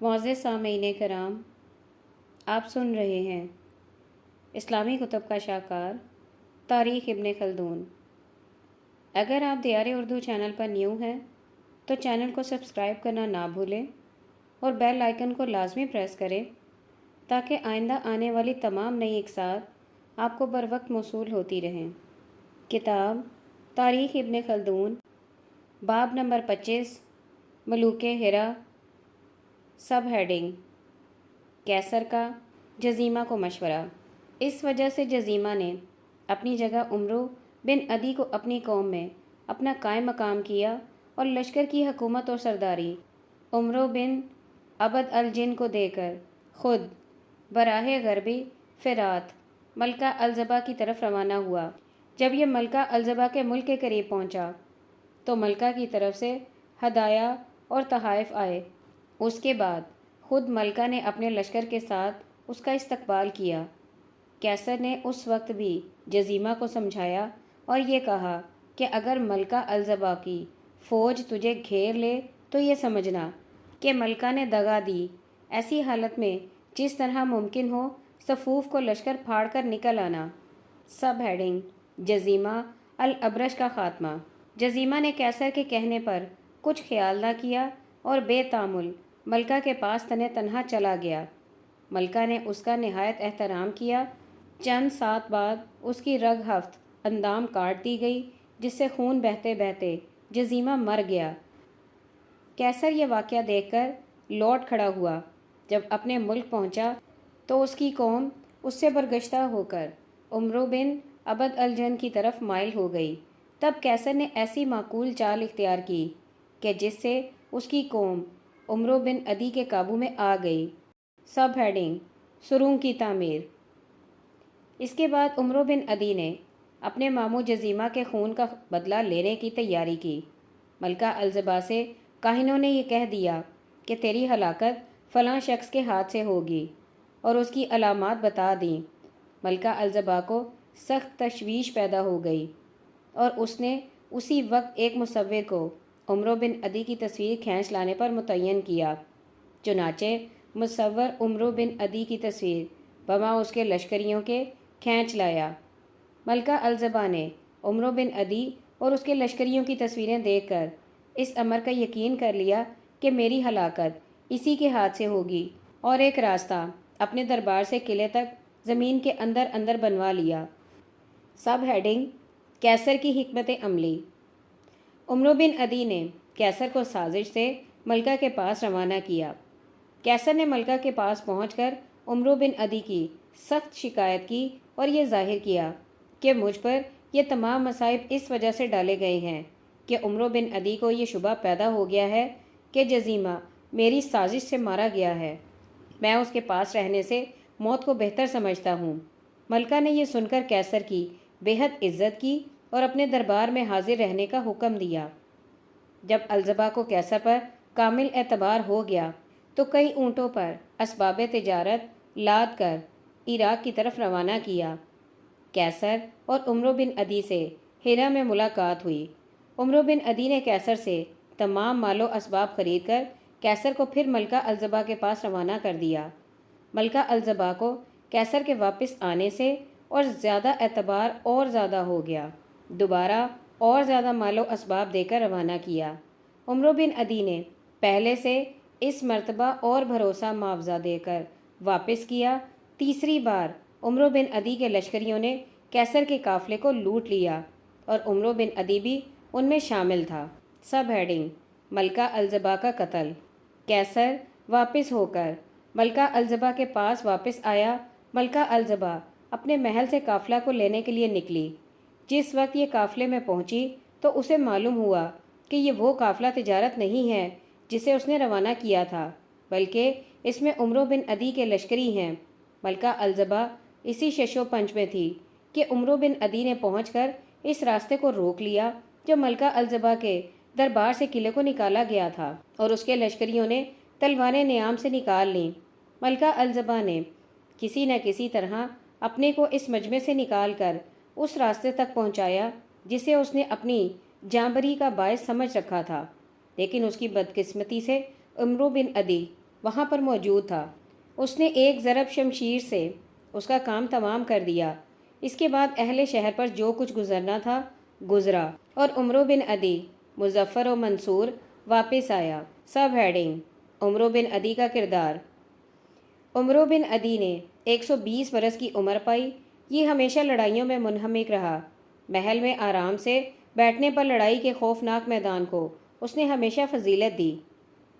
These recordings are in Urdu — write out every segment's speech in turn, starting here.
معزز سامعین کرام، آپ سن رہے ہیں اسلامی کتب کا شاہکار تاریخ ابن خلدون۔ اگر آپ دیار اردو چینل پر نیو ہیں تو چینل کو سبسکرائب کرنا نہ بھولیں اور بیل آئیکن کو لازمی پریس کریں تاکہ آئندہ آنے والی تمام نئی اقساط آپ کو بر وقت موصول ہوتی رہیں۔ کتاب تاریخ ابن خلدون، باب نمبر 25، ملوک ہرا، سب ہیڈنگ کیسر کا جزیمہ کو مشورہ۔ اس وجہ سے جزیمہ نے اپنی جگہ عمرو بن عدی کو اپنی قوم میں اپنا قائم مقام کیا اور لشکر کی حکومت اور سرداری عمرو بن عبد الجن کو دے کر خود براہ غربی فرات ملکہ الزبا کی طرف روانہ ہوا۔ جب یہ ملکہ الزبا کے ملک کے قریب پہنچا تو ملکہ کی طرف سے ہدایہ اور تحائف آئے۔ اس کے بعد خود ملکہ نے اپنے لشکر کے ساتھ اس کا استقبال کیا۔ کیسر نے اس وقت بھی جزیمہ کو سمجھایا اور یہ کہا کہ اگر ملکہ الزبا کی فوج تجھے گھیر لے تو یہ سمجھنا کہ ملکہ نے دغا دی۔ ایسی حالت میں جس طرح ممکن ہو صفوف کو لشکر پھاڑ کر نکل آنا۔ سب ہیڈنگ جزیمہ الابرش کا خاتمہ۔ جزیمہ نے کیسر کے کہنے پر کچھ خیال نہ کیا اور بے تامل ملکہ کے پاس تنہ تنہا چلا گیا۔ ملکہ نے اس کا نہایت احترام کیا۔ چند سات بعد اس کی رگ ہفت اندام کاٹ دی گئی جس سے خون بہتے بہتے جزیمہ مر گیا۔ کیسر یہ واقعہ دیکھ کر لوٹ کھڑا ہوا۔ جب اپنے ملک پہنچا تو اس کی قوم اس سے برگشتہ ہو کر عمرو بن عبد الجن کی طرف مائل ہو گئی۔ تب کیسر نے ایسی معقول چال اختیار کی کہ جس سے اس کی قوم عمرو بن عدی کے قابو میں آ گئی۔ سب ہیڈنگ سرنگ کی تعمیر۔ اس کے بعد عمرو بن عدی نے اپنے ماموں جزیمہ کے خون کا بدلہ لینے کی تیاری کی۔ ملکہ الزبا سے کاہنوں نے یہ کہہ دیا کہ تیری ہلاکت فلاں شخص کے ہاتھ سے ہوگی اور اس کی علامات بتا دیں۔ ملکہ الزبا کو سخت تشویش پیدا ہو گئی اور اس نے اسی وقت ایک مصور کو عمرو بن عدی کی تصویر کھینچ لانے پر متعین کیا۔ چنانچہ مصور عمرو بن عدی کی تصویر بما اس کے لشکریوں کے کھینچ لایا۔ ملکہ الزبا نے عمرو بن عدی اور اس کے لشکریوں کی تصویریں دیکھ کر اس امر کا یقین کر لیا کہ میری ہلاکت اسی کے ہاتھ سے ہوگی اور ایک راستہ اپنے دربار سے قلعے تک زمین کے اندر اندر بنوا لیا۔ سب ہیڈنگ کیسر کی حکمت عملی۔ عمرو بن عدی نے کیسر کو سازش سے ملکہ کے پاس روانہ کیا۔ کیسر نے ملکہ کے پاس پہنچ کر عمرو بن عدی کی سخت شکایت کی اور یہ ظاہر کیا کہ مجھ پر یہ تمام مصائب اس وجہ سے ڈالے گئے ہیں کہ عمرو بن عدی کو یہ شبہ پیدا ہو گیا ہے کہ جزیمہ میری سازش سے مارا گیا ہے۔ میں اس کے پاس رہنے سے موت کو بہتر سمجھتا ہوں۔ ملکہ نے یہ سن کر کیسر کی بے حد عزت کی اور اپنے دربار میں حاضر رہنے کا حکم دیا۔ جب الزبا کو کیسر پر کامل اعتبار ہو گیا تو کئی اونٹوں پر اسباب تجارت لاد کر عراق کی طرف روانہ کیا۔ کیسر اور عمرو بن عدی سے ہرا میں ملاقات ہوئی۔ عمرو بن عدی نے کیسر سے تمام مال و اسباب خرید کر کیسر کو پھر ملکہ الزبا کے پاس روانہ کر دیا۔ ملکہ الزبا کو کیسر کے واپس آنے سے اور زیادہ اعتبار اور زیادہ ہو گیا۔ دوبارہ اور زیادہ مال و اسباب دے کر روانہ کیا۔ عمرو بن عدی نے پہلے سے اس مرتبہ اور بھروسہ معاوضہ دے کر واپس کیا۔ تیسری بار عمرو بن عدی کے لشکریوں نے کیسر کے قافلے کو لوٹ لیا اور عمرو بن عدی بھی ان میں شامل تھا۔ سب ہیڈنگ ملکہ الزبا کا قتل۔ کیسر واپس ہو کر ملکہ الزبا کے پاس واپس آیا۔ ملکہ الزبا اپنے محل سے قافلہ کو لینے کے لیے نکلی۔ جس وقت یہ قافلے میں پہنچی تو اسے معلوم ہوا کہ یہ وہ قافلہ تجارت نہیں ہے جسے اس نے روانہ کیا تھا، بلکہ اس میں عمرو بن عدی کے لشکری ہیں۔ ملکہ الزبا اسی شش و پنج میں تھی کہ عمرو بن عدی نے پہنچ کر اس راستے کو روک لیا جو ملکہ الزبا کے دربار سے قلعے کو نکالا گیا تھا اور اس کے لشکریوں نے تلواریں نیام سے نکال لیں۔ ملکہ الزبا نے کسی نہ کسی طرح اپنے کو اس مجمع سے نکال کر اس راستے تک پہنچایا جسے اس نے اپنی جانبری کا باعث سمجھ رکھا تھا، لیکن اس کی بدقسمتی سے عمرو بن عدی وہاں پر موجود تھا۔ اس نے ایک ضرب شمشیر سے اس کا کام تمام کر دیا۔ اس کے بعد اہل شہر پر جو کچھ گزرنا تھا گزرا اور عمرو بن عدی مظفر و منصور واپس آیا۔ سب ہیڈنگ: عمرو بن عدی کا کردار۔ عمرو بن عدی نے 120 برس کی عمر پائی۔ یہ ہمیشہ لڑائیوں میں منہمک رہا۔ محل میں آرام سے بیٹھنے پر لڑائی کے خوفناک میدان کو اس نے ہمیشہ فضیلت دی۔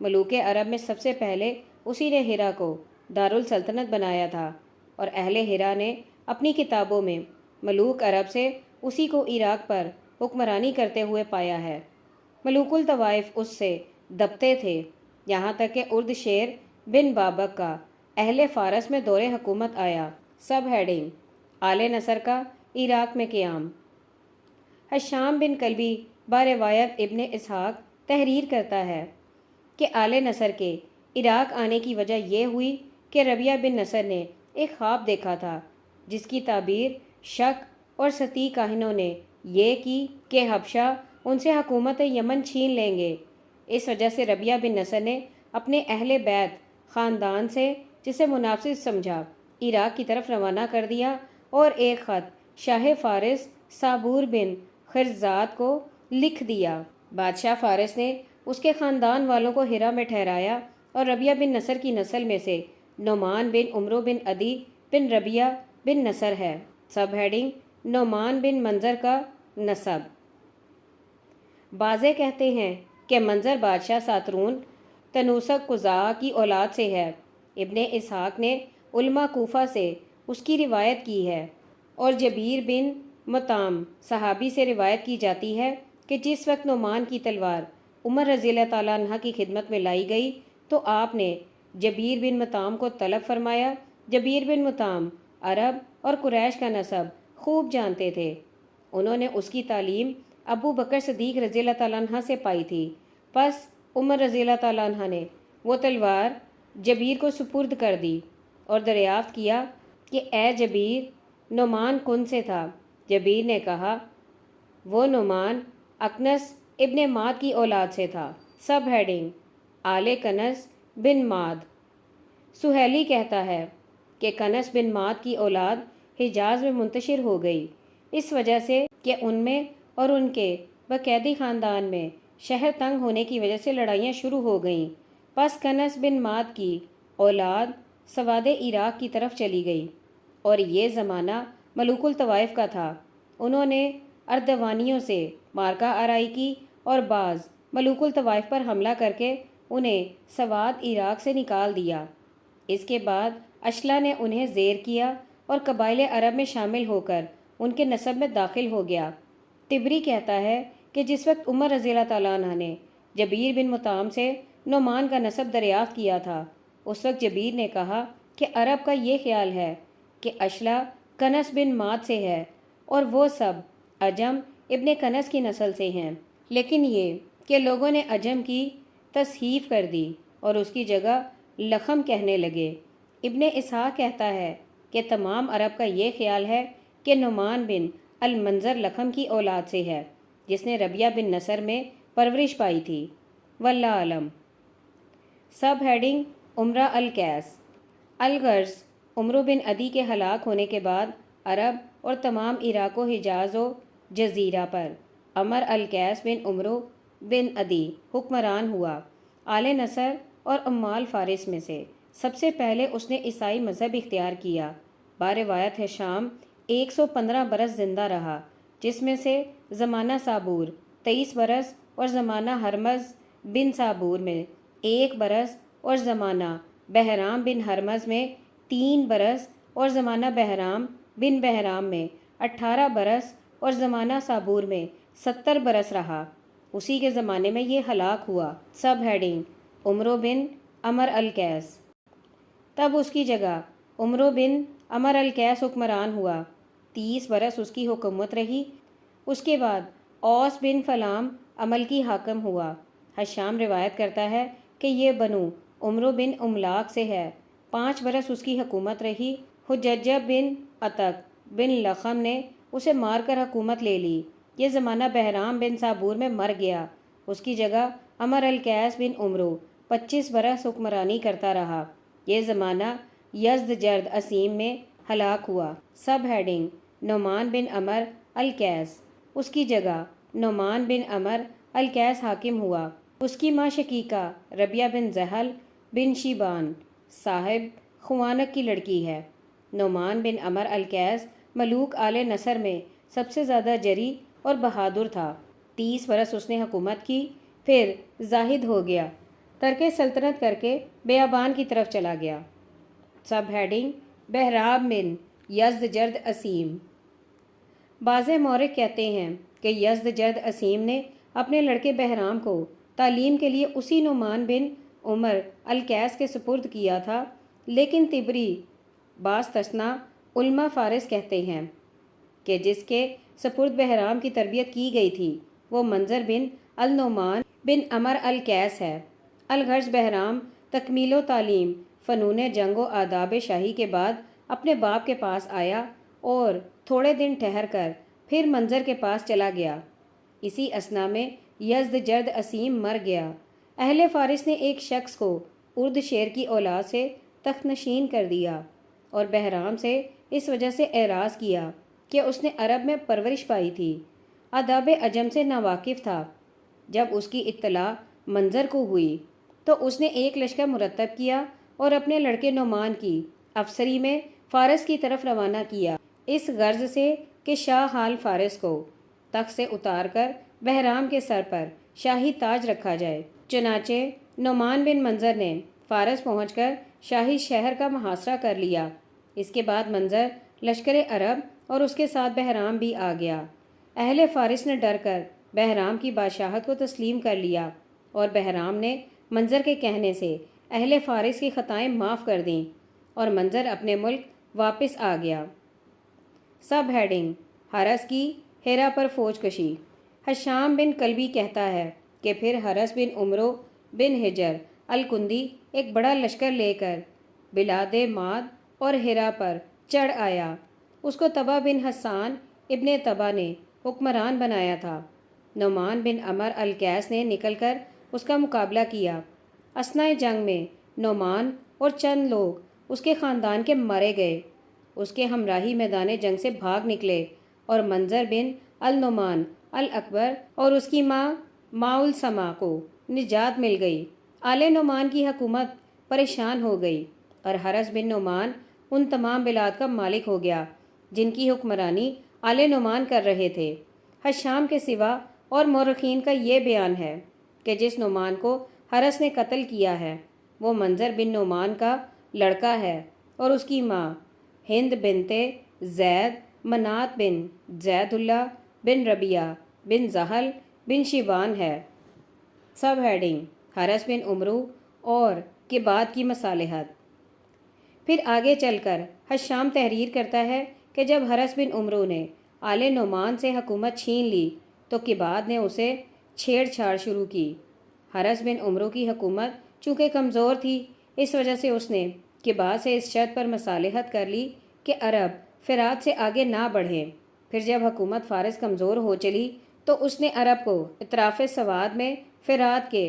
ملوک عرب میں سب سے پہلے اسی نے ہرا کو دارالسلطنت بنایا تھا، اور اہل ہرا نے اپنی کتابوں میں ملوک عرب سے اسی کو عراق پر حکمرانی کرتے ہوئے پایا ہے۔ ملوک الطوائف اس سے دبتے تھے، یہاں تک کہ ارد شیر بن بابک کا اہل فارس میں دور حکومت آیا۔ سب ہیڈنگ: آل نصر کا عراق میں قیام۔ حشام بن کلبی باروایت ابن اسحاق تحریر کرتا ہے کہ آل نصر کے عراق آنے کی وجہ یہ ہوئی کہ ربیعہ بن نصر نے ایک خواب دیکھا تھا جس کی تعبیر شک اور سطحی کاہنوں نے یہ کی کہ حبشہ ان سے حکومت یمن چھین لیں گے۔ اس وجہ سے ربیعہ بن نصر نے اپنے اہل بیت خاندان سے، جسے مناسب سمجھا، عراق کی طرف روانہ کر دیا اور ایک خط شاہ فارس صابور بن خرزاد کو لکھ دیا۔ بادشاہ فارس نے اس کے خاندان والوں کو ہرا میں ٹھہرایا اور ربیعہ بن نصر کی نسل میں سے نعمان بن عمرو بن عدی بن ربیعہ بن نصر ہے۔ سب ہیڈنگ: نعمان بن منظر کا نسب۔ بعضے کہتے ہیں کہ منظر بادشاہ ساترون تنوسک قزاع کی اولاد سے ہے۔ ابن اسحاق نے علماء کوفہ سے اس کی روایت کی ہے، اور جبیر بن مطعم صحابی سے روایت کی جاتی ہے کہ جس وقت نعمان کی تلوار عمر رضی اللہ تعالیٰ عنہ کی خدمت میں لائی گئی تو آپ نے جبیر بن مطعم کو طلب فرمایا۔ جبیر بن مطعم عرب اور قریش کا نسب خوب جانتے تھے۔ انہوں نے اس کی تعلیم ابو بکر صدیق رضی اللہ تعالیٰ عنہ سے پائی تھی۔ پس عمر رضی اللہ تعالیٰ عنہ نے وہ تلوار جبیر کو سپرد کر دی اور دریافت کیا کہ اے جبیر، نعمان کن سے تھا؟ جبیر نے کہا، وہ نعمان اکنس ابن ماد کی اولاد سے تھا۔ سب ہیڈنگ: آل کنس بن ماد۔ سہیلی کہتا ہے کہ کنس بن ماد کی اولاد حجاز میں منتشر ہو گئی، اس وجہ سے کہ ان میں اور ان کے بقیدی خاندان میں شہر تنگ ہونے کی وجہ سے لڑائیاں شروع ہو گئیں۔ پس کنس بن ماد کی اولاد سواد عراق کی طرف چلی گئی، اور یہ زمانہ ملوک الطوائف کا تھا۔ انہوں نے اردوانیوں سے مارکہ آرائی کی اور بعض ملوک الطوائف پر حملہ کر کے انہیں سواد عراق سے نکال دیا۔ اس کے بعد اشلا نے انہیں زیر کیا اور قبائل عرب میں شامل ہو کر ان کے نسب میں داخل ہو گیا۔ طبری کہتا ہے کہ جس وقت عمر رضی اللہ تعالیٰ عنہ نے جبیر بن مطعم سے نعمان کا نسب دریافت کیا تھا، اس وقت جبیر نے کہا کہ عرب کا یہ خیال ہے کہ اشلا کنس بن ماد سے ہے اور وہ سب عجم ابن کنس کی نسل سے ہیں، لیکن یہ کہ لوگوں نے عجم کی تصحیف کر دی اور اس کی جگہ لخم کہنے لگے۔ ابن اسحاق کہتا ہے کہ تمام عرب کا یہ خیال ہے کہ نعمان بن المنظر لخم کی اولاد سے ہے، جس نے ربیعہ بن نصر میں پرورش پائی تھی۔ واللہ علم۔ سب ہیڈنگ: عمرہ القیس۔ الغرض: عمرو بن عدی کے ہلاک ہونے کے بعد عرب اور تمام عراق و حجاز و جزیرہ پر عمر القیس بن عمرو بن عدی حکمران ہوا۔ آل نصر اور عمال فارس میں سے سب سے پہلے اس نے عیسائی مذہب اختیار کیا۔ باروایت حشام 115 برس زندہ رہا، جس میں سے زمانہ صابور 23 برس اور زمانہ ہرمز بن صابور میں 1 برس اور زمانہ بہرام بن ہرمز میں 3 برس اور زمانہ بہرام بن بہرام میں 18 برس اور زمانہ صابور میں 70 برس رہا۔ اسی کے زمانے میں یہ ہلاک ہوا۔ سب ہیڈنگ: عمرو بن عمر القیس۔ تب اس کی جگہ عمرو بن عمر القیس حکمران ہوا۔ 30 برس اس کی حکومت رہی۔ اس کے بعد اوس بن فلام عملکی حاکم ہوا۔ حشام روایت کرتا ہے کہ یہ بنو عمرو بن املاک سے ہے۔ 5 برس اس کی حکومت رہی۔ حججہ بن عتق بن لخم نے اسے مار کر حکومت لے لی۔ یہ زمانہ بہرام بن صابور میں مر گیا۔ اس کی جگہ عمر القیس بن عمرو 25 برس حکمرانی کرتا رہا۔ یہ زمانہ یزدجرد عظیم میں ہلاک ہوا۔ سب ہیڈنگ: نعمان بن عمر الکیس۔ اس کی جگہ نعمان بن عمر الکیس حاکم ہوا۔ اس کی ماں شقیقہ ربیہ بن زحل بن شیبان صاحب خوانق کی لڑکی ہے۔ نعمان بن عمر الکیس ملوک آل نصر میں سب سے زیادہ جری اور بہادر تھا۔ 30 برس اس نے حکومت کی، پھر زاہد ہو گیا، ترک سلطنت کر کے بیابان کی طرف چلا گیا۔ سب ہیڈنگ: بہرام بن یزدجرد عظیم۔ بعض مورخ کہتے ہیں کہ یزدجرد عظیم نے اپنے لڑکے بہرام کو تعلیم کے لیے اسی نعمان بن عمر الکیس کے سپرد کیا تھا، لیکن طبری باستثناء علماء فارس کہتے ہیں کہ جس کے سپرد بہرام کی تربیت کی گئی تھی وہ منظر بن النعمان بن عمر الکیس ہے۔ الغرض بہرام تکمیل و تعلیم فنون جنگ و آداب شاہی کے بعد اپنے باپ کے پاس آیا اور تھوڑے دن ٹھہر کر پھر منظر کے پاس چلا گیا۔ اسی اثنا میں یزدجرد عظیم مر گیا۔ اہل فارس نے ایک شخص کو ارد شیر کی اولاد سے تخت نشین کر دیا اور بہرام سے اس وجہ سے اعراض کیا کہ اس نے عرب میں پرورش پائی تھی، آداب عجم سے ناواقف تھا۔ جب اس کی اطلاع منظر کو ہوئی تو اس نے ایک لشکر مرتب کیا اور اپنے لڑکے نعمان کی افسری میں فارس کی طرف روانہ کیا، اس غرض سے کہ شاہ حال فارس کو تخت سے اتار کر بہرام کے سر پر شاہی تاج رکھا جائے۔ چنانچہ نعمان بن منظر نے فارس پہنچ کر شاہی شہر کا محاصرہ کر لیا۔ اس کے بعد منظر لشکر عرب اور اس کے ساتھ بہرام بھی آ گیا۔ اہل فارس نے ڈر کر بہرام کی بادشاہت کو تسلیم کر لیا اور بہرام نے منظر کے کہنے سے اہل فارس کی خطائیں معاف کر دیں اور منظر اپنے ملک واپس آ گیا۔ سب ہیڈنگ: حرس کی ہیرا پر فوج کشی۔ حشام بن کلبی کہتا ہے کہ پھر حرس بن عمرو بن حجر الکندی ایک بڑا لشکر لے کر بلاد ماد اور ہیرا پر چڑھ آیا۔ اس کو تبا بن حسان ابن تبا نے حکمران بنایا تھا۔ نعمان بن عمر الکیس نے نکل کر اس کا مقابلہ کیا۔ اثناء جنگ میں نعمان اور چند لوگ اس کے خاندان کے مارے گئے۔ اس کے ہمراہی میدان جنگ سے بھاگ نکلے اور منظر بن النعمان الاکبر اور اس کی ماں ماؤلسما کو نجات مل گئی۔ آل نعمان کی حکومت پریشان ہو گئی اور حرس بن نعمان ان تمام بلاد کا مالک ہو گیا جن کی حکمرانی آل نعمان کر رہے تھے۔ حشام کے سوا اور مورخین کا یہ بیان ہے کہ جس نعمان کو حرس نے قتل کیا ہے وہ منظر بن نعمان کا لڑکا ہے اور اس کی ماں ہند بنت زید منات بن زید اللہ بن ربیہ بن زحل بن شیبان ہے۔ سب ہیڈنگ: حرس بن عمرو اور کے بعد کی مصالحت۔ پھر آگے چل کر حشام تحریر کرتا ہے کہ جب حرس بن عمرو نے آل نعمان سے حکومت چھین لی تو کباد نے اسے چھیڑ چھاڑ شروع کی۔ حرس بن عمرو کی حکومت چونکہ کمزور تھی، اس وجہ سے اس نے کباد سے اس شرط پر مصالحت کر لی کہ عرب فرات سے آگے نہ بڑھیں۔ پھر جب حکومت فارس کمزور ہو چلی تو اس نے عرب کو اطراف سواد میں فرات کے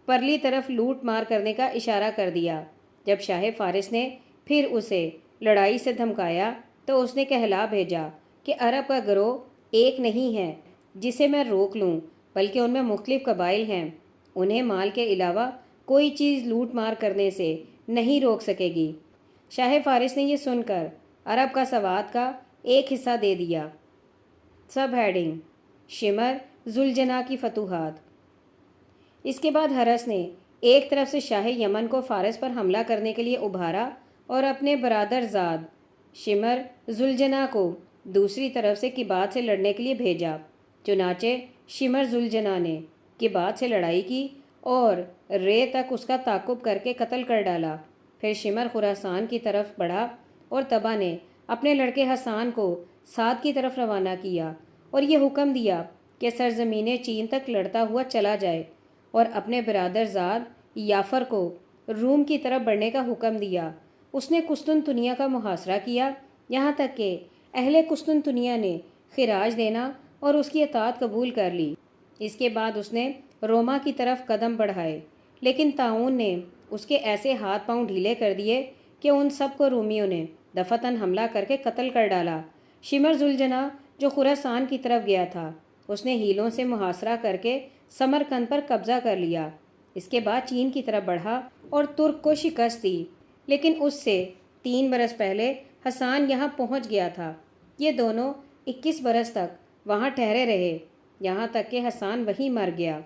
پرلی طرف لوٹ مار کرنے کا اشارہ کر دیا۔ جب شاہ فارس نے پھر اسے لڑائی سے دھمکایا تو اس نے کہلا بھیجا کہ عرب کا گروہ ایک نہیں ہے جسے میں روک لوں، بلکہ ان میں مختلف قبائل ہیں، انہیں مال کے علاوہ کوئی چیز لوٹ مار کرنے سے نہیں روک سکے گی۔ شاہ فارس نے یہ سن کر عرب کا سواد کا ایک حصہ دے دیا۔ سب ہیڈنگ: شمر ذوالجناح کی فتوحات۔ اس کے بعد حرس نے ایک طرف سے شاہ یمن کو فارس پر حملہ کرنے کے لیے ابھارا اور اپنے برادر زاد شمر ذوالجناح کو دوسری طرف سے کباد سے لڑنے کے لیے بھیجا۔ چنانچہ شمر ذوالجناح نے کباد سے لڑائی کی اور رے تک اس کا تعاقب کر کے قتل کر ڈالا۔ پھر شمر خراسان کی طرف بڑھا اور تبا نے اپنے لڑکے حسان کو سعد کی طرف روانہ کیا اور یہ حکم دیا کہ سرزمین چین تک لڑتا ہوا چلا جائے، اور اپنے برادر زاد یافر کو روم کی طرف بڑھنے کا حکم دیا۔ اس نے قسطنطنیہ کا محاصرہ کیا، یہاں تک کہ اہل قسطنطنیہ نے خراج دینا اور اس کی اطاعت قبول کر لی۔ اس کے بعد اس نے روما کی طرف قدم بڑھائے، لیکن طاعون نے اس کے ایسے ہاتھ پاؤں ڈھیلے کر دیے کہ ان سب کو رومیوں نے دفتن حملہ کر کے قتل کر ڈالا۔ شمر ذوالجناح جو خراسان کی طرف گیا تھا، اس نے ہیلوں سے محاصرہ کر کے سمرقند پر قبضہ کر لیا۔ اس کے بعد چین کی طرف بڑھا اور ترک کو شکست دی، لیکن اس سے 3 برس پہلے حسان یہاں پہنچ گیا تھا۔ یہ دونوں 21 برس تک وہاں ٹھہرے رہے، یہاں تک کہ حسان وہیں مر گیا۔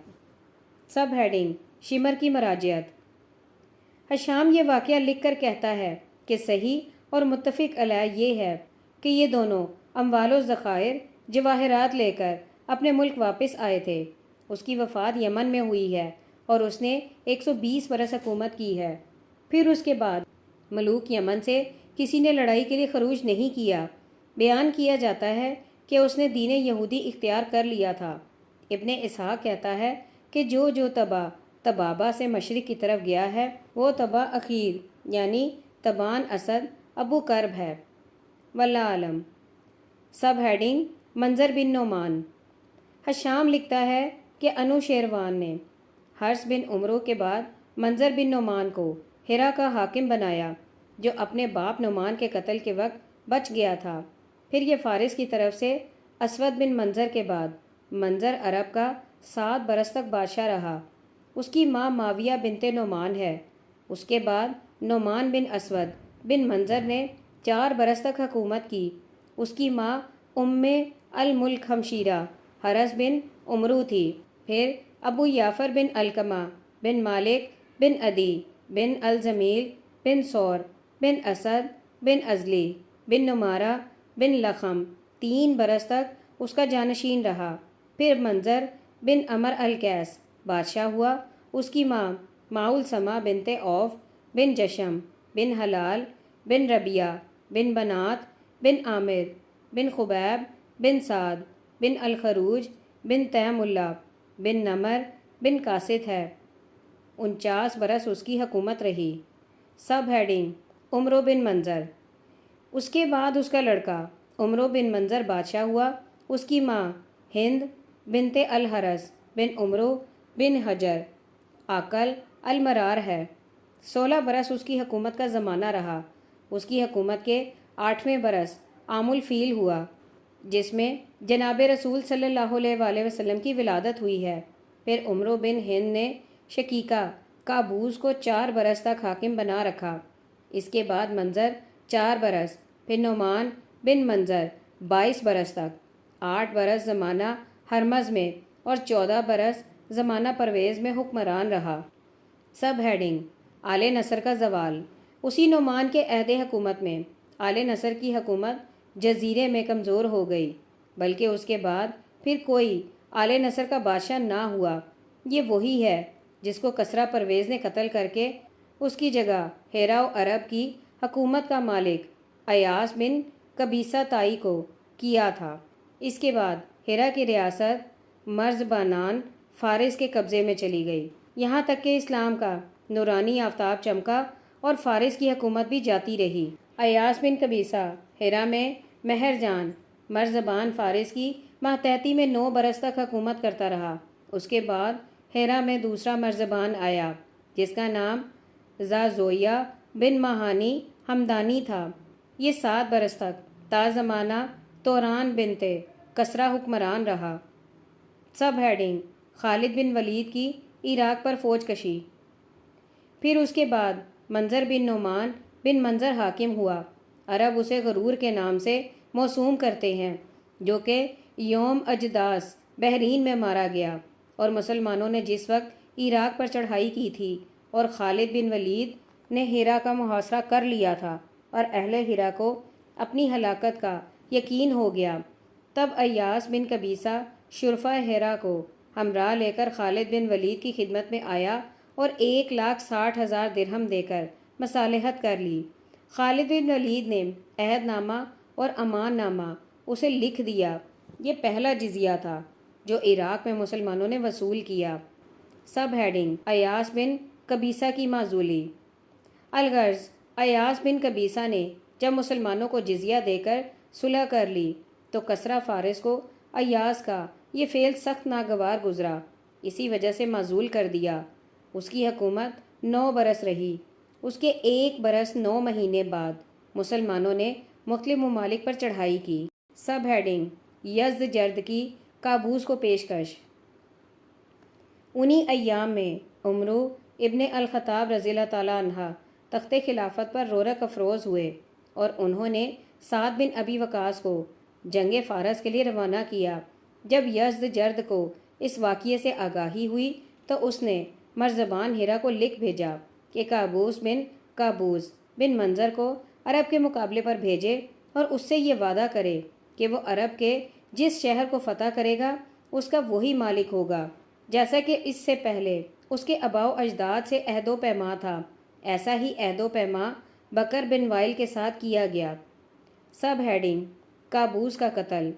سب ہیڈنگ: شمر کی مراجعت۔ ہشام یہ واقعہ لکھ کر کہتا ہے کہ صحیح اور متفق علیہ یہ ہے کہ یہ دونوں اموال و ذخائر جواہرات لے کر اپنے ملک واپس آئے تھے۔ اس کی وفات یمن میں ہوئی ہے اور اس نے 120 برس حکومت کی ہے۔ پھر اس کے بعد ملوک یمن سے کسی نے لڑائی کے لیے خروج نہیں کیا۔ بیان کیا جاتا ہے کہ اس نے دین یہودی اختیار کر لیا تھا۔ ابن اسحاق کہتا ہے کہ جو تبابا سے مشرق کی طرف گیا ہے وہ تبا اخیر یعنی تبان اسد ابو کرب ہے۔ واللہ عالم۔ سب ہیڈنگ: منظر بن نعمان۔ ہشام لکھتا ہے کہ انو شیروان نے حرس بن عمرو کے بعد منظر بن نعمان کو ہرا کا حاکم بنایا، جو اپنے باپ نعمان کے قتل کے وقت بچ گیا تھا۔ پھر یہ فارس کی طرف سے اسود بن منظر کے بعد منظر عرب کا 7 برس تک بادشاہ رہا۔ اس کی ماں معاویہ بنت نعمان ہے۔ اس کے بعد نعمان بن اسود بن منظر نے 4 برس تک حکومت کی۔ اس کی ماں ام الملک ہمشیرہ حرس بن عمرو تھی۔ پھر ابو یافر بن علقمہ بن مالک بن عدی بن الجمیل بن سور بن اسد بن ازلی بن نمارہ بن لخم 3 برس تک اس کا جانشین رہا۔ پھر منظر بن عمر الکیس بادشاہ ہوا۔ اس کی ماں معول سما بنت عوف بن جشم بن حلال بن ربیہ بن بنات بن عامر بن خبیب بن سعد بن الخروج بن تیم اللہ بن نمر بن قاصد ہے۔ 49 برس اس کی حکومت رہی۔ سب ہیڈنگ: عمرو بن منظر۔ اس کے بعد اس کا لڑکا عمرو بن منظر بادشاہ ہوا۔ اس کی ماں ہند بنت الحرس بن عمرو بن حجر عقل المرار ہے۔ 16 برس اس کی حکومت کا زمانہ رہا۔ اس کی حکومت کے 8ویں برس عام الفیل ہوا، جس میں جناب رسول صلی اللہ علیہ وآلہ وسلم کی ولادت ہوئی ہے۔ پھر عمرو بن ہند نے شقیقہ قابوس کو 4 برس تک حاکم بنا رکھا۔ اس کے بعد منظر 4 برس، پھر نعمان بن منظر 22 برس تک، 8 برس زمانہ ہرمز میں اور 14 برس زمانہ پرویز میں حکمران رہا۔ سب ہیڈنگ: آل نصر کا زوال۔ اسی نعمان کے عہد حکومت میں آل نصر کی حکومت جزیرے میں کمزور ہو گئی، بلکہ اس کے بعد پھر کوئی آل نصر کا بادشاہ نہ ہوا۔ یہ وہی ہے جس کو کسریٰ پرویز نے قتل کر کے اس کی جگہ ہیرا و عرب کی حکومت کا مالک ایاس بن قبیصہ طائی کو کیا تھا۔ اس کے بعد ہیرا کی ریاست مرزبانان فارس کے قبضے میں چلی گئی، یہاں تک کہ اسلام کا نورانی آفتاب چمکا اور فارس کی حکومت بھی جاتی رہی۔ ایاس بن قبیصہ ہیرا میں مہر جان مرزبان فارس کی ماتحتی میں 9 برس تک حکومت کرتا رہا۔ اس کے بعد ہیرا میں دوسرا مرزبان آیا جس کا نام زازویہ بن مہانی ہمدانی تھا۔ یہ 7 برس تک تا زمانہ توران بنت کسریٰ حکمران رہا۔ سب ہیڈنگ: خالد بن ولید کی عراق پر فوج کشی۔ پھر اس کے بعد منظر بن نعمان بن منظر حاکم ہوا۔ عرب اسے غرور کے نام سے موسوم کرتے ہیں، جو کہ یوم اجداث بحرین میں مارا گیا، اور مسلمانوں نے جس وقت عراق پر چڑھائی کی تھی اور خالد بن ولید نے ہیرا کا محاصرہ کر لیا تھا اور اہل ہیرا کو اپنی ہلاکت کا یقین ہو گیا، تب ایاس بن قبیصہ شرفا ہیرا کو ہمراہ لے کر خالد بن ولید کی خدمت میں آیا اور 1,60,000 درہم دے کر مصالحت کر لی۔ خالد بن ولید نے عہد نامہ اور امان نامہ اسے لکھ دیا۔ یہ پہلا جزیہ تھا جو عراق میں مسلمانوں نے وصول کیا۔ سب ہیڈنگ: ایاس بن قبیصہ کی معزولی۔ الغرض ایاس بن قبیصہ نے جب مسلمانوں کو جزیہ دے کر صلح کر لی تو کسریٰ فارس کو ایاس کا یہ فعل سخت ناگوار گزرا، اسی وجہ سے معزول کر دیا۔ اس کی حکومت 9 برس رہی۔ اس کے 1 برس 9 مہینے بعد مسلمانوں نے مختلف ممالک پر چڑھائی کی۔ سب ہیڈنگ یزدجرد کی قابوس کو پیشکش۔ انہی ایام میں عمرو ابن الخطاب رضی اللہ تعالیٰ عنہ تخت خلافت پر رونق افروز ہوئے اور انہوں نے سعد بن ابی وقاص کو جنگ فارس کے لیے روانہ کیا۔ جب یزدجرد کو اس واقعے سے آگاہی ہوئی تو اس نے مرزبان ہیرا کو لکھ بھیجا کہ قابوس بن منظر کو عرب کے مقابلے پر بھیجے اور اس سے یہ وعدہ کرے کہ وہ عرب کے جس شہر کو فتح کرے گا اس کا وہی مالک ہوگا، جیسا کہ اس سے پہلے اس کے آباء و اجداد سے عہد و پیما تھا۔ ایسا ہی عہد و پیما بکر بن وائل کے ساتھ کیا گیا۔ سب ہیڈنگ قابوس کا قتل۔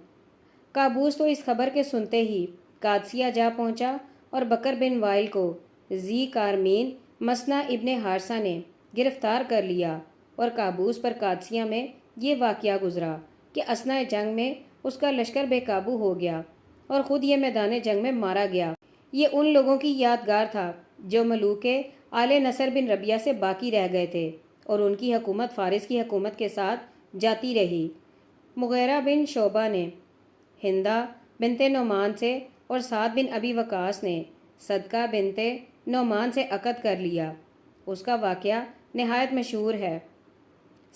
قابوس تو اس خبر کے سنتے ہی قادسیہ جا پہنچا اور بکر بن وائل کو ذی کارمین مسنہ ابن حارثہ نے گرفتار کر لیا اور قابوس پر قادسیہ میں یہ واقعہ گزرا کہ اثناء جنگ میں اس کا لشکر بے قابو ہو گیا اور خود یہ میدان جنگ میں مارا گیا۔ یہ ان لوگوں کی یادگار تھا جو ملوک آل نصر بن ربیہ سے باقی رہ گئے تھے اور ان کی حکومت فارس کی حکومت کے ساتھ جاتی رہی۔ مغیرہ بن شعبہ نے ہندہ بنت نعمان سے اور سعد بن ابی وقاص نے صدقہ بنت نعمان سے عقد کر لیا۔ اس کا واقعہ نہایت مشہور ہے۔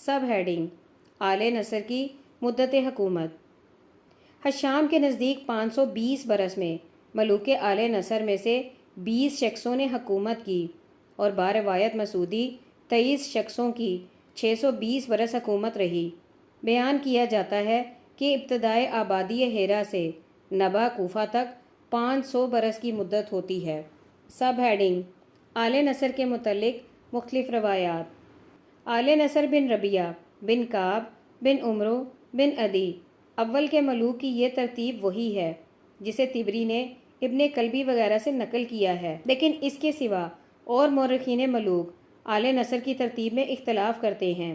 سب ہیڈنگ آل نصر کی مدت حکومت۔ حشام کے نزدیک 520 برس میں ملوک آل نصر میں سے 20 شخصوں نے حکومت کی اور باروایت مسعودی 23 شخصوں کی 620 برس حکومت رہی۔ بیان کیا جاتا ہے کہ ابتدائے آبادی ہیرا سے نبا کوفہ تک 500 برس کی مدت ہوتی ہے۔ سب ہیڈنگ آل نصر کے متعلق مختلف روایات۔ آل نصر بن ربیہ بن کعب بن عمرو بن عدی اول کے ملوک کی یہ ترتیب وہی ہے جسے طبری نے ابن کلبی وغیرہ سے نقل کیا ہے، لیکن اس کے سوا اور مورخین ملوک آل نصر کی ترتیب میں اختلاف کرتے ہیں،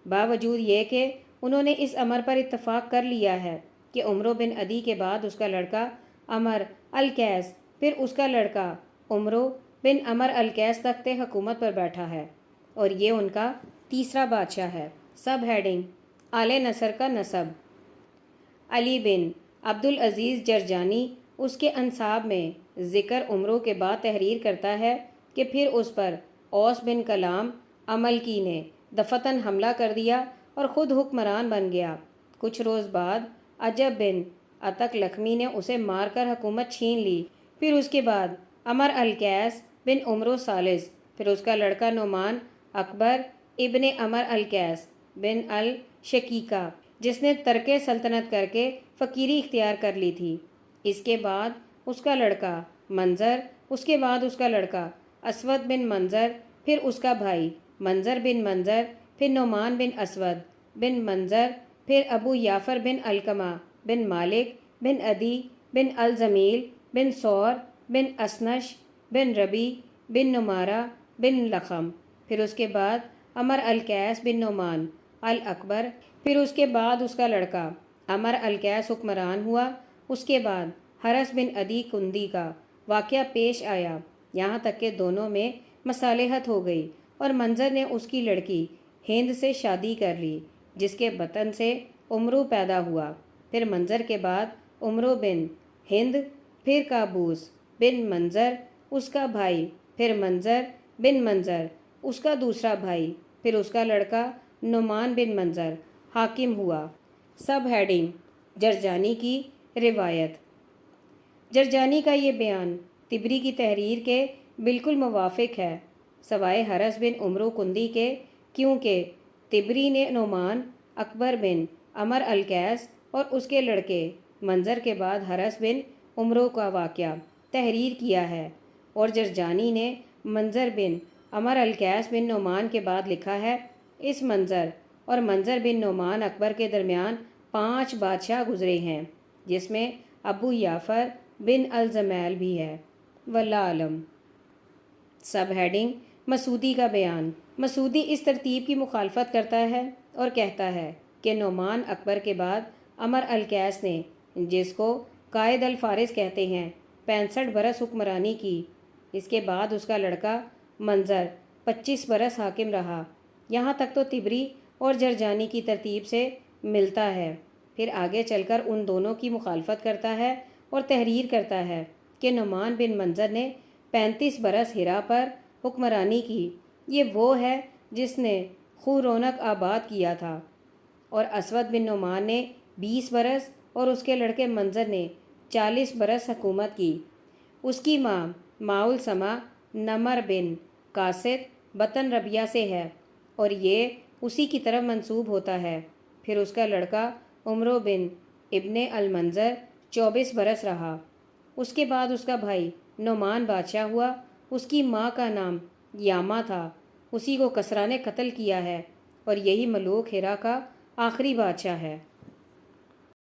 باوجود یہ کہ انہوں نے اس امر پر اتفاق کر لیا ہے کہ عمرو بن عدی کے بعد اس کا لڑکا عمر القیس، پھر اس کا لڑکا عمرو بن عمر القیس تخت حکومت پر بیٹھا ہے اور یہ ان کا تیسرا بادشاہ ہے۔ سب ہیڈنگ آل نصر کا نسب۔ علی بن عبدالعزیز جرجانی اس کے انساب میں ذکر عمرو کے بعد تحریر کرتا ہے کہ پھر اس پر اوس بن کلام عملکی نے دفتن حملہ کر دیا اور خود حکمران بن گیا۔ کچھ روز بعد عجب بن عتق لخمی نے اسے مار کر حکومت چھین لی۔ پھر اس کے بعد عمر القیس بن عمرو ثالث، پھر اس کا لڑکا نعمان اکبر ابن عمر القیس بن الشقیقہ، جس نے ترک سلطنت کر کے فقیری اختیار کر لی تھی۔ اس کے بعد اس کا لڑکا منظر، اس کے بعد اس کا لڑکا اسود بن منظر، پھر اس کا بھائی منظر بن منظر، پھر نعمان بن اسود بن منظر، پھر ابو یافر بن علقمہ بن مالک بن عدی بن الزمیل بن سور بن اسنش بن ربی بن نمارہ بن لخم، پھر اس کے بعد عمر القیس بن نعمان الاکبر، پھر اس کے بعد اس کا لڑکا عمر القیس حکمران ہوا۔ اس کے بعد حرس بن عدی کندی کا واقعہ پیش آیا، یہاں تک کہ دونوں میں مصالحت ہو گئی اور منظر نے اس کی لڑکی ہند سے شادی کر لی جس کے بطن سے عمرو پیدا ہوا۔ پھر منظر کے بعد عمرو بن ہند، پھر قابوس بن منظر اس کا بھائی، پھر منظر بن منظر اس کا دوسرا بھائی، پھر اس کا لڑکا نعمان بن منظر حاکم ہوا۔ سب ہیڈنگ جرجانی کی روایت۔ جرجانی کا یہ بیان طبری کی تحریر کے بالکل موافق ہے، سوائے حرس بن عمرو کندی کے، کیونکہ طبری نے نعمان اکبر بن عمر القیس اور اس کے لڑکے منظر کے بعد حرس بن عمرو کا واقعہ تحریر کیا ہے، اور جرجانی نے منظر بن عمر القیس بن نعمان کے بعد لکھا ہے۔ اس منظر اور منظر بن نعمان اکبر کے درمیان 5 بادشاہ گزرے ہیں، جس میں ابو یافر بن الزمیل بھی ہے۔ واللہ عالم۔ سب ہیڈنگ مسعودی کا بیان۔ مسعودی اس ترتیب کی مخالفت کرتا ہے اور کہتا ہے کہ نعمان اکبر کے بعد عمر القیس نے، جس کو قائد الفارس کہتے ہیں، 65 برس حکمرانی کی۔ اس کے بعد اس کا لڑکا منظر 25 برس حاکم رہا، یہاں تک تو تبری اور جرجانی کی ترتیب سے ملتا ہے۔ پھر آگے چل کر ان دونوں کی مخالفت کرتا ہے اور تحریر کرتا ہے کہ نعمان بن منظر نے 35 برس ہرا پر حکمرانی کی، یہ وہ ہے جس نے خو رونق آباد کیا تھا، اور اسود بن نعمان نے 20 برس اور اس کے لڑکے منظر نے 40 برس حکومت کی۔ اس کی ماں ماؤل سما نمر بن قاصد بطن ربیہ سے ہے اور یہ اسی کی طرف منسوب ہوتا ہے۔ پھر اس کا لڑکا عمرو بن ابن المنظر 24 برس رہا۔ اس کے بعد اس کا بھائی نعمان بادشاہ ہوا، اس کی ماں کا نام یاما تھا، اسی کو کسریٰ نے قتل کیا ہے، اور یہی ملوک ہرا کا آخری بادشاہ ہے۔